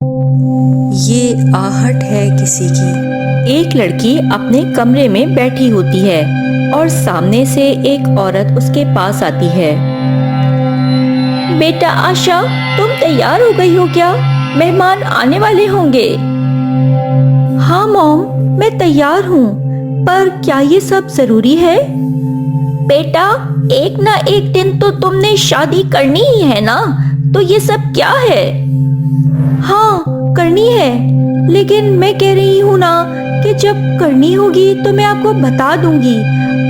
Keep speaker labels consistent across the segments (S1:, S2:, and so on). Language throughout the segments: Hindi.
S1: ये आहट है किसी की।
S2: एक लड़की अपने कमरे में बैठी होती है और सामने से एक औरत उसके पास आती है। बेटा आशा, तुम तैयार हो गई हो क्या? मेहमान आने वाले होंगे। हाँ मॉम, मैं तैयार हूँ, पर क्या ये सब जरूरी है? बेटा, एक ना एक दिन तो तुमने शादी करनी ही है ना, तो ये सब क्या है? हाँ करनी है, लेकिन मैं कह रही हूँ ना कि जब करनी होगी तो मैं आपको बता दूंगी।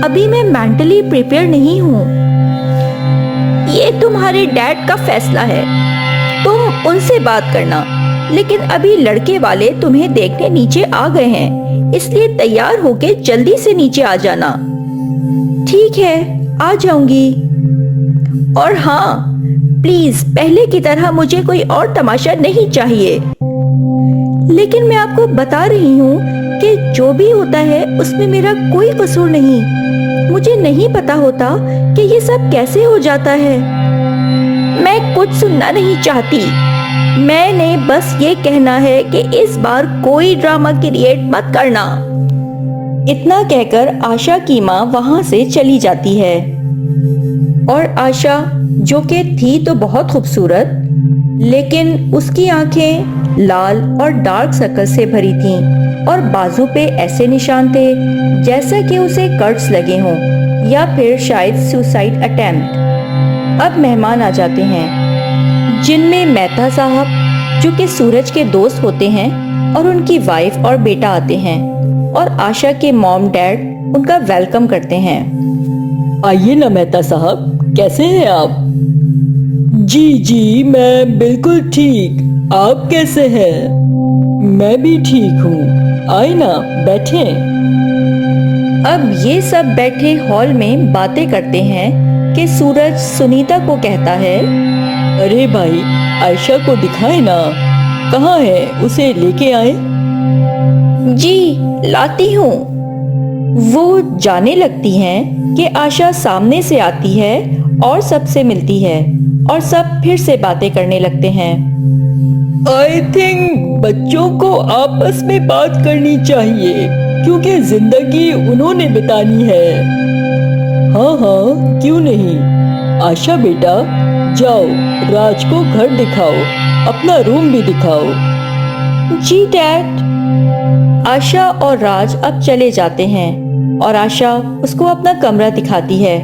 S2: अभी मैं मेंटली प्रिपेयर नहीं हूँ। ये तुम्हारे डैड का फैसला है, तुम उनसे बात करना। लेकिन अभी लड़के वाले तुम्हें देखने नीचे आ गए हैं, इसलिए तैयार होके जल्दी से नीचे आ जाना। ठीक है, आ जाऊंगी। और हाँ, प्लीज पहले की तरह मुझे कोई और तमाशा नहीं चाहिए। लेकिन मैं आपको बता रही हूँ कि जो भी होता है उसमें मेरा कोई कसूर नहीं। मुझे नहीं पता होता कि ये सब कैसे हो जाता है। मैं कुछ सुनना नहीं चाहती। मैंने बस ये कहना है कि इस बार कोई ड्रामा क्रिएट मत करना। इतना कहकर आशा की माँ वहां से चली जाती है। और आशा, जो कि थी तो बहुत खूबसूरत, लेकिन उसकी आंखें लाल और डार्क सर्कल से भरी थीं और बाजू पे ऐसे निशान थे जैसा कि उसे कट्स लगे हों या फिर शायद सुसाइड अटेम्प्ट। अब मेहमान आ जाते हैं, जिनमें मेहता साहब, जो कि सूरज के दोस्त होते हैं, और उनकी वाइफ और बेटा आते हैं। और आशा के मॉम डैड उनका वेलकम करते हैं।
S3: आइए ना मेहता साहब, कैसे हैं आप? जी मैं बिल्कुल ठीक। आप कैसे हैं? मैं भी ठीक हूँ। आइए ना, बैठें।
S2: अब ये सब बैठे हॉल में बातें करते हैं कि सूरज सुनीता को कहता है,
S3: अरे भाई, आयशा को दिखाए ना, कहाँ है? उसे लेके आए।
S2: जी लाती हूँ। वो जाने लगती हैं कि आशा सामने से आती है और सबसे मिलती है और सब फिर से बातें करने लगते हैं।
S3: आई थिंक बच्चों को आपस में बात करनी चाहिए, क्योंकि जिंदगी उन्होंने बितानी है। हाँ हाँ, क्यों नहीं। आशा बेटा, जाओ राज को घर दिखाओ, अपना रूम भी दिखाओ।
S2: जी डैड। आशा और राज अब चले जाते हैं और आशा उसको अपना कमरा दिखाती है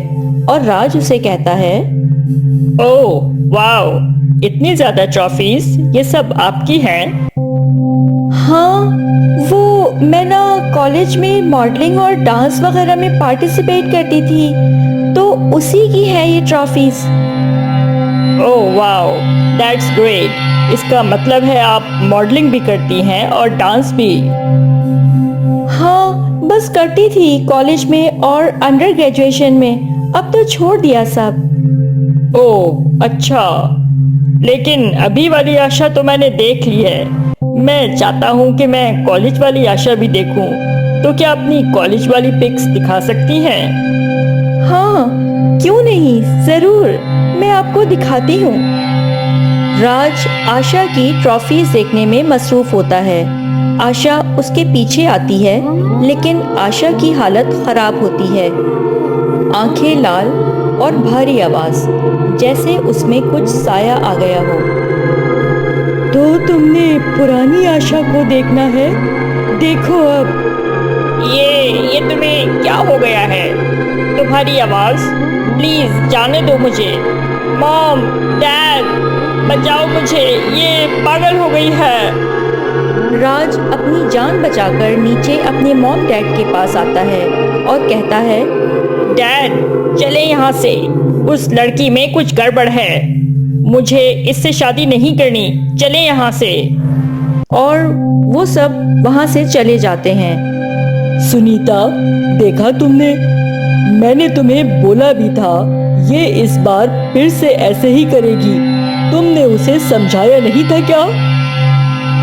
S2: और राज उसे कहता है,
S4: ओह वाओ, इतनी ज्यादा ट्रॉफीज, ये सब आपकी हैं?
S2: हाँ, वो मैं ना कॉलेज में मॉडलिंग और डांस वगैरह में पार्टिसिपेट करती थी, तो उसी की है ये trophies.
S4: Oh wow, that's great. इसका मतलब है आप मॉडलिंग भी करती हैं और डांस भी?
S2: हाँ, बस करती थी कॉलेज में और अंडर ग्रेजुएशन में, अब तो छोड़ दिया सब।
S4: ओह अच्छा, लेकिन अभी वाली आशा तो मैंने देख ली है। मैं चाहता हूँ कि मैं कॉलेज वाली आशा भी देखूं, तो क्या अपनी कॉलेज वाली पिक्स दिखा सकती हैं?
S2: हाँ, क्यों नहीं, जरूर, मैं आपको दिखाती हूँ। राज आशा की ट्रॉफीज देखने में मसरूफ होता है। आशा उसके पीछे आती है, लेकिन आशा की हालत खराब होती है। आंखें लाल और भारी आवाज, जैसे उसमें कुछ साया आ गया हो।
S3: तो तुमने पुरानी आशा को देखना है? देखो अब।
S4: ये तुम्हें क्या हो गया है? तुम्हारी आवाज, प्लीज जाने दो मुझे। मॉम, डैड, बचाओ मुझे, ये पागल हो गई है।
S2: राज अपनी जान बचाकर नीचे अपने मॉम डैड के पास आता है और कहता है,
S4: डैड, चले यहाँ से। उस लड़की में कुछ गड़बड़ है, मुझे इससे शादी नहीं करनी, चले यहाँ से।
S2: और वो सब वहां से चले जाते हैं।
S3: सुनीता, देखा तुमने? मैंने तुम्हें बोला भी था, ये इस बार फिर से ऐसे ही करेगी। तुमने उसे समझाया नहीं था क्या?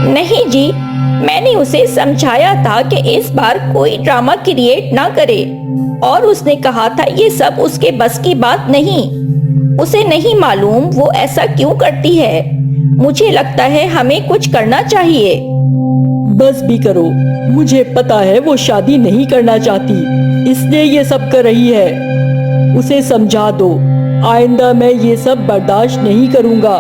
S2: नहीं जी, मैंने उसे समझाया था कि इस बार कोई ड्रामा क्रिएट ना करे, और उसने कहा था ये सब उसके बस की बात नहीं। उसे नहीं मालूम वो ऐसा क्यों करती है। मुझे लगता है हमें कुछ करना चाहिए।
S3: बस भी करो, मुझे पता है वो शादी नहीं करना चाहती, इसलिए ये सब कर रही है। उसे समझा दो, आइंदा मैं ये सब बर्दाश्त नहीं करूंगा।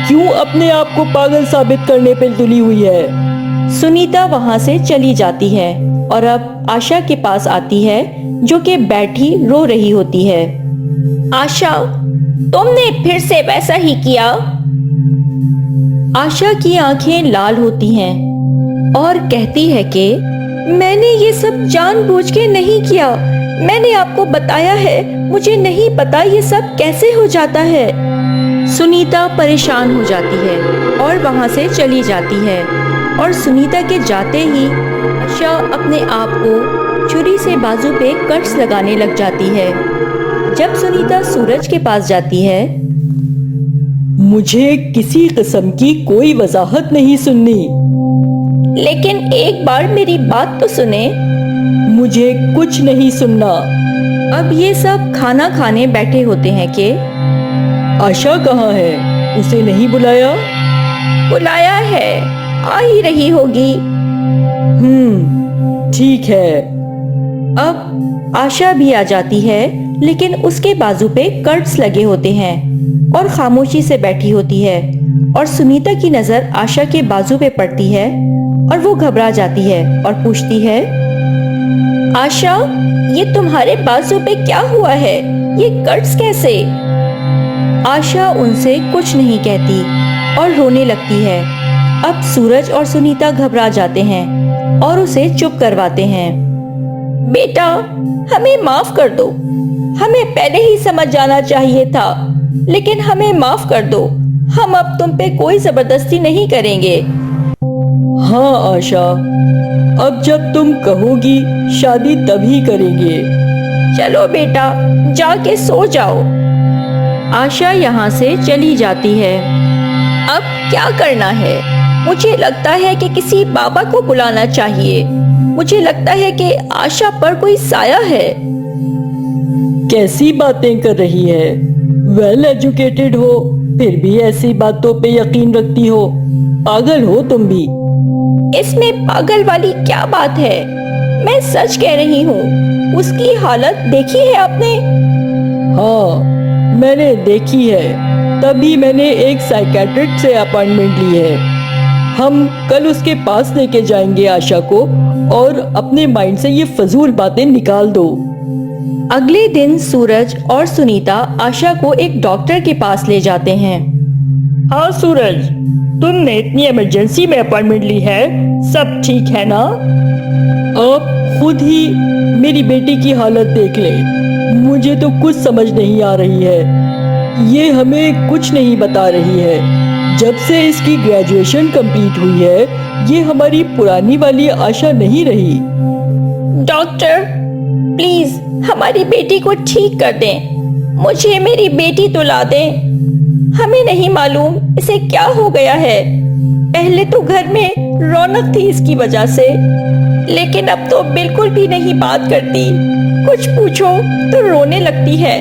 S3: क्यों अपने आप को पागल साबित करने पे तुली हुई है?
S2: सुनीता वहां से चली जाती है और अब आशा के पास आती है, जो कि बैठी रो रही होती है। आशा, तुमने फिर से वैसा ही किया। आशा की आंखें लाल होती हैं और कहती है कि मैंने ये सब जानबूझ के नहीं किया। मैंने आपको बताया है, मुझे नहीं पता ये सब कैसे हो जाता है। सुनीता परेशान हो जाती है और वहां से चली जाती है और सुनीता के जाते ही आशा अपने आप को छुरी से बाजू पे कट्स लगाने लग जाती है। जब सुनीता सूरज के पास जाती है,
S3: मुझे किसी किस्म की कोई वजाहत नहीं सुननी।
S2: लेकिन एक बार मेरी बात तो सुने।
S3: मुझे कुछ नहीं सुनना।
S2: अब ये सब खाना खाने बैठे होते हैं कि
S3: आशा कहाँ है? उसे नहीं बुलाया?
S2: बुलाया है, आ ही रही होगी।
S3: ठीक है।
S2: अब आशा भी आ जाती है, लेकिन उसके बाजू पे कट्स लगे होते हैं और खामोशी से बैठी होती है। और सुनीता की नजर आशा के बाजू पे पड़ती है और वो घबरा जाती है और पूछती है, आशा, ये तुम्हारे बाजू पे क्या हुआ है? ये कट्स कैसे? आशा उनसे कुछ नहीं कहती और रोने लगती है। अब सूरज और सुनीता घबरा जाते हैं और उसे चुप करवाते हैं। बेटा, हमें माफ कर दो। हमें पहले ही समझ जाना चाहिए था, लेकिन हमें माफ कर दो। हम अब तुम पे कोई जबरदस्ती नहीं करेंगे।
S3: हाँ आशा, अब जब तुम कहोगी शादी तभी करेंगे।
S2: चलो बेटा, जाके सो जाओ। आशा यहाँ से चली जाती है। अब क्या करना है? मुझे लगता है कि किसी बाबा को बुलाना चाहिए। मुझे लगता है कि आशा पर कोई साया है।
S3: कैसी बातें कर रही है? वेल एजुकेटेड हो, फिर भी ऐसी बातों पे यकीन रखती हो। पागल हो तुम भी।
S2: इसमें पागल वाली क्या बात है? मैं सच कह रही हूँ। उसकी हालत देखी है आपने?
S3: हाँ, मैंने देखी है, तभी मैंने एक साइकेट्रिस्ट से अपॉइंटमेंट ली है। हम कल उसके पास लेके जाएंगे आशा को और अपने माइंड से ये फजूल बातें निकाल दो।
S2: अगले दिन सूरज और सुनीता आशा को एक डॉक्टर के पास ले जाते हैं।
S4: हाँ सूरज, तुमने इतनी इमरजेंसी में अपॉइंटमेंट ली है, सब ठीक है ना?
S3: आप खुद ही मेरी बेटी की हालत देख लें। मुझे तो कुछ समझ नहीं आ रही है। ये हमें कुछ नहीं बता रही है। जब से इसकी ग्रेजुएशन कंप्लीट हुई है, ये हमारी पुरानी वाली आशा नहीं रही।
S2: डॉक्टर, प्लीज हमारी बेटी को ठीक कर दें। मुझे मेरी बेटी तो ला दें। हमें नहीं मालूम इसे क्या हो गया है। पहले तो घर में रौनक थी इसकी वजह से, लेकिन अब तो बिल्कुल भी नहीं बात करती। कुछ पूछो तो रोने लगती है।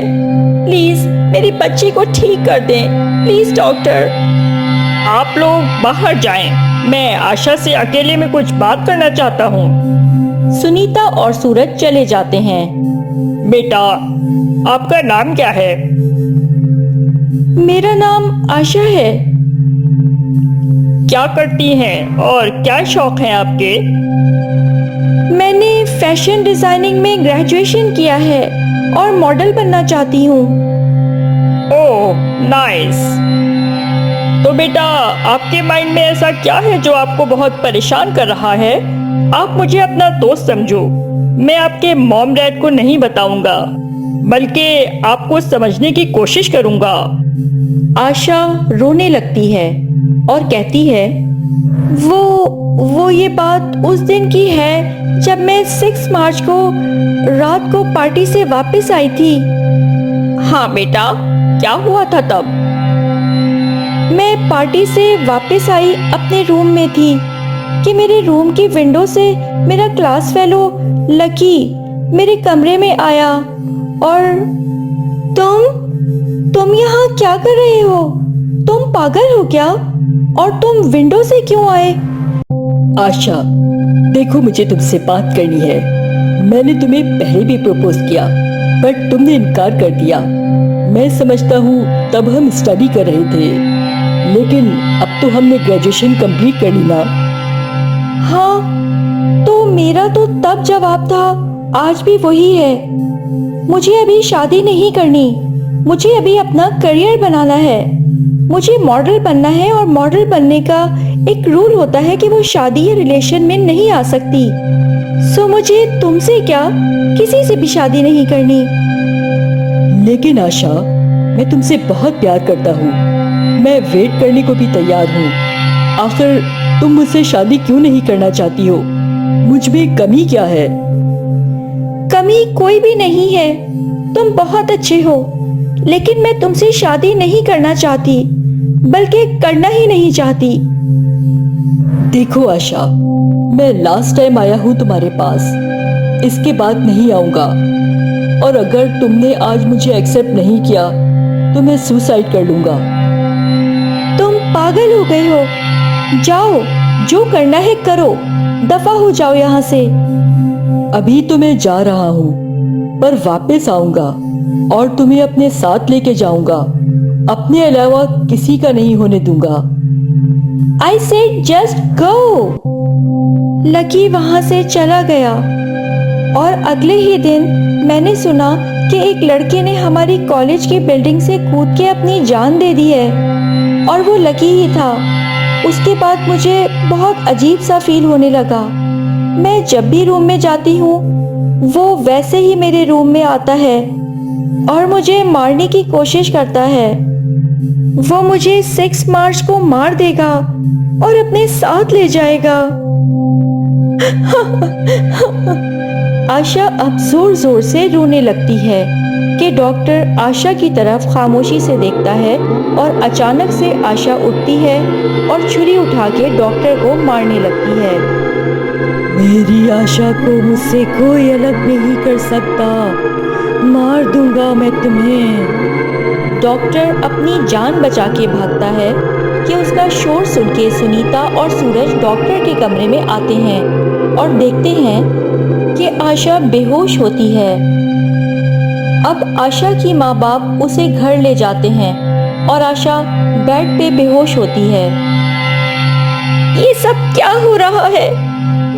S2: प्लीज मेरी बच्ची को ठीक कर दें, प्लीज डॉक्टर।
S4: आप लोग बाहर जाएं, मैं आशा से अकेले में कुछ बात करना चाहता हूँ।
S2: सुनीता और सूरज चले जाते हैं।
S4: बेटा, आपका नाम क्या है?
S2: मेरा नाम आशा है।
S4: क्या करती हैं और क्या शौक है आपके?
S2: मैंने फैशन डिजाइनिंग में ग्रेजुएशन किया है और मॉडल बनना चाहती हूँ।
S4: Oh nice. तो बेटा, आपके माइंड में ऐसा क्या है जो आपको बहुत परेशान कर रहा है? आप मुझे अपना दोस्त समझो। मैं आपके मॉम डैड को नहीं बताऊंगा, बल्कि आपको समझने की कोशिश करूंगा।
S2: आशा रोने लगती है और कहती है, वो ये बात उस दिन की है जब मैं 6 मार्च को रात को पार्टी से वापस आई थी। हाँ बेटा, क्या हुआ था तब? मैं पार्टी से वापस आई, अपने रूम में थी कि मेरे रूम की विंडो से मेरा क्लास फेलो लकी मेरे कमरे में आया और तुम यहाँ क्या कर रहे हो? तुम पागल हो क्या? और तुम विंडो से क्यों आए?
S3: आशा, देखो मुझे तुमसे बात करनी है। मैंने तुम्हें पहले भी प्रपोज किया बट तुमने इनकार कर दिया। मैं समझता हूँ तब हम स्टडी कर रहे थे, लेकिन अब तो हमने ग्रेजुएशन कंप्लीट कर ली ना।
S2: हाँ, तो मेरा तो तब जवाब था, आज भी वही है। मुझे अभी शादी नहीं करनी, मुझे अभी अपना करियर बनाना है। मुझे मॉडल बनना है और मॉडल बनने का एक रूल होता है कि वो शादी या रिलेशन में नहीं आ सकती। सो मुझे तुमसे क्या, किसी से भी शादी नहीं करनी।
S3: लेकिन आशा, मैं तुमसे बहुत प्यार करता हूँ। मैं वेट करने को भी तैयार हूँ। आखिर तुम मुझसे शादी क्यों नहीं करना चाहती हो? मुझ में कमी क्या है?
S2: कमी कोई भी नहीं है, तुम बहुत अच्छे हो। लेकिन मैं तुमसे शादी नहीं करना चाहती, बल्कि करना ही नहीं चाहती।
S3: देखो आशा, मैं लास्ट टाइम आया हूँ तुम्हारे पास, इसके बाद नहीं आऊंगा। और अगर तुमने आज मुझे एक्सेप्ट नहीं किया तो मैं सुसाइड कर लूंगा।
S2: तुम पागल हो गए हो। जाओ, जो करना है करो, दफा हो जाओ यहाँ से।
S3: अभी तो मैं जा रहा हूँ, पर वापस आऊंगा और तुम्हें अपने साथ लेके जाऊंगा। अपने अलावा किसी का नहीं होने दूंगा।
S2: I said just go। Lucky वहां से चला गया और अगले ही दिन मैंने सुना कि एक लड़के ने हमारी कॉलेज की बिल्डिंग से कूद के अपनी जान दे दी है, और वो लकी ही था। उसके बाद मुझे बहुत अजीब सा फील होने लगा। मैं जब भी रूम में जाती हूँ वो वैसे ही मेरे रूम में आता है और मुझे मारने की कोशिश करता है। वो मुझे 6 मार्च को मार देगा और अपने साथ ले जाएगा। आशा अब जोर जोर से रोने लगती है कि डॉक्टर आशा की तरफ खामोशी से देखता है और अचानक से आशा उठती है और छुरी उठा के डॉक्टर को मारने लगती है।
S3: मेरी आशा को मुझसे कोई अलग नहीं कर सकता। मार दूंगा मैं तुम्हें।
S2: डॉक्टर अपनी जान बचा के भागता है कि उसका शोर सुन के सुनीता और सूरज डॉक्टर के कमरे में आते हैं और देखते हैं कि आशा बेहोश होती है। अब आशा की माँ बाप उसे घर ले जाते हैं और आशा बेड पे बेहोश होती है। ये सब क्या हो रहा है?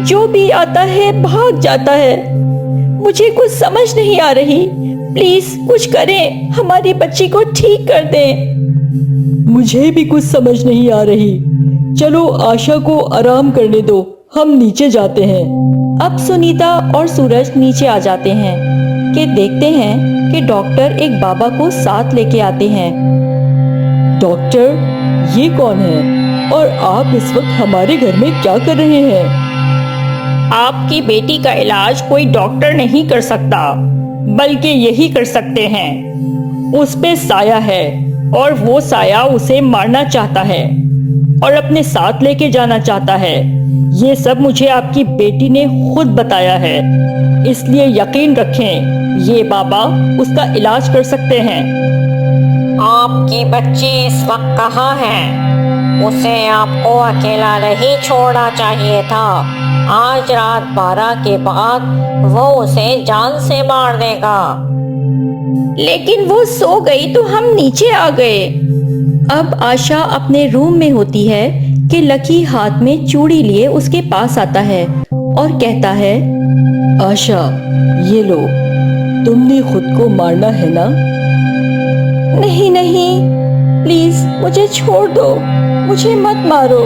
S2: जो भी आता है भाग जाता है। मुझे कुछ समझ नहीं आ रही। प्लीज कुछ करें, हमारी बच्ची को ठीक कर दें।
S3: मुझे भी कुछ समझ नहीं आ रही। चलो आशा को आराम करने दो, हम नीचे जाते हैं।
S2: अब सुनीता और सूरज नीचे आ जाते हैं कि देखते हैं कि डॉक्टर एक बाबा को साथ लेके आते हैं।
S3: डॉक्टर, ये कौन है और आप इस वक्त हमारे घर में क्या कर रहे हैं?
S4: आपकी बेटी का इलाज कोई डॉक्टर नहीं कर सकता, बल्कि यही कर सकते हैं। उस पे साया है और वो साया उसे मारना चाहता है और अपने साथ लेके जाना चाहता है। ये सब मुझे आपकी बेटी ने खुद बताया है, इसलिए यकीन रखें, ये बाबा उसका इलाज कर सकते हैं।
S5: आपकी बच्ची इस वक्त कहाँ है? उसे आपको अकेला नहीं छोड़ना चाहिए था। आज रात 12 के बाद वो उसे जान से मार देगा।
S2: लेकिन वो सो गई तो हम नीचे आ गए। अब आशा अपने रूम में होती है कि लकी हाथ में चूड़ी लिए उसके पास आता है और कहता है,
S3: आशा, ये लो, तुमने खुद को मारना है ना?
S2: नहीं नहीं, प्लीज मुझे छोड़ दो, मुझे मत मारो।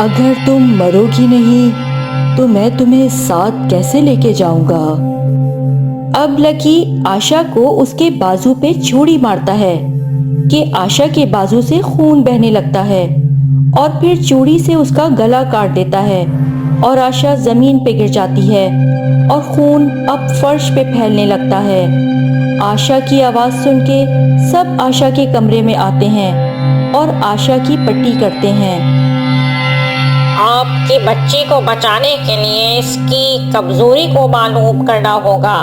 S3: अगर तुम मरोगी नहीं तो मैं तुम्हें साथ कैसे लेके जाऊंगा?
S2: अब लकी आशा को उसके बाजू पे छुरी मारता है कि आशा के बाजू से खून बहने लगता है और फिर चूड़ी से उसका गला काट देता है और आशा जमीन पे गिर जाती है और खून अब फर्श पे फैलने लगता है। आशा की आवाज सुन के सब आशा के कमरे में आते हैं और आशा की पट्टी करते हैं।
S5: आपकी बच्ची को बचाने के लिए इसकी कमजोरी को मालूम करना होगा।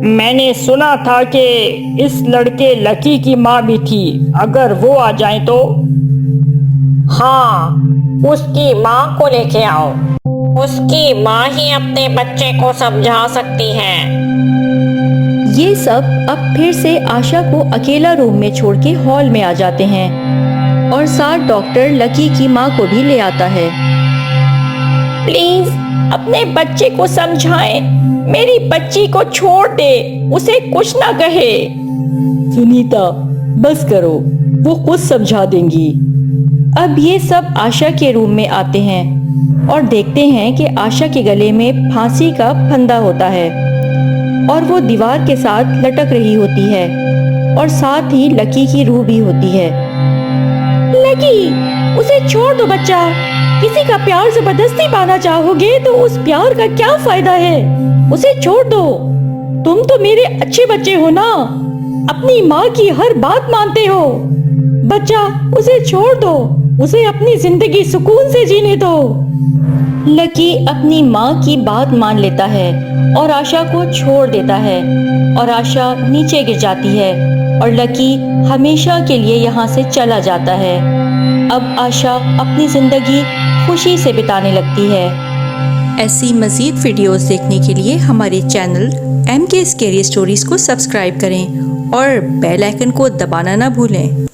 S4: मैंने सुना था कि इस लड़के लकी की माँ भी थी। अगर वो आ जाए तो?
S5: हाँ, उसकी माँ को लेके आओ। उसकी माँ ही अपने बच्चे को समझा सकती है।
S2: ये सब अब फिर से आशा को अकेला रूम में छोड़ के हॉल में आ जाते हैं और साथ डॉक्टर लकी की माँ को भी ले आता है।
S3: प्लीज अपने बच्चे को समझाएं, मेरी बच्ची को छोड़ दे, उसे कुछ ना कहे। सुनीता बस करो, वो खुद समझा देंगी।
S2: अब ये सब आशा के रूम में आते हैं और देखते हैं कि आशा के गले में फांसी का फंदा होता है और वो दीवार के साथ लटक रही होती है और साथ ही लकी की रूह भी होती है।
S3: लकी, उसे छोड़ दो बच्चा। किसी का प्यार जबरदस्ती पाना चाहोगे तो उस प्यार का क्या फायदा है? उसे छोड़ दो। तुम तो मेरे अच्छे बच्चे हो ना, अपनी माँ की हर बात मानते हो। बच्चा, उसे छोड़ दो, उसे अपनी जिंदगी सुकून से जीने दो।
S2: लकी अपनी माँ की बात मान लेता है और आशा को छोड़ देता है और आशा नीचे गिर जाती है और लकी हमेशा के लिए यहाँ से चला जाता है। अब आशा अपनी जिंदगी खुशी से बिताने लगती है।
S1: ऐसी मज़ीद वीडियोस देखने के लिए हमारे चैनल MK स्केरी स्टोरीज़ को सब्सक्राइब करें और बेल आइकन को दबाना ना भूलें।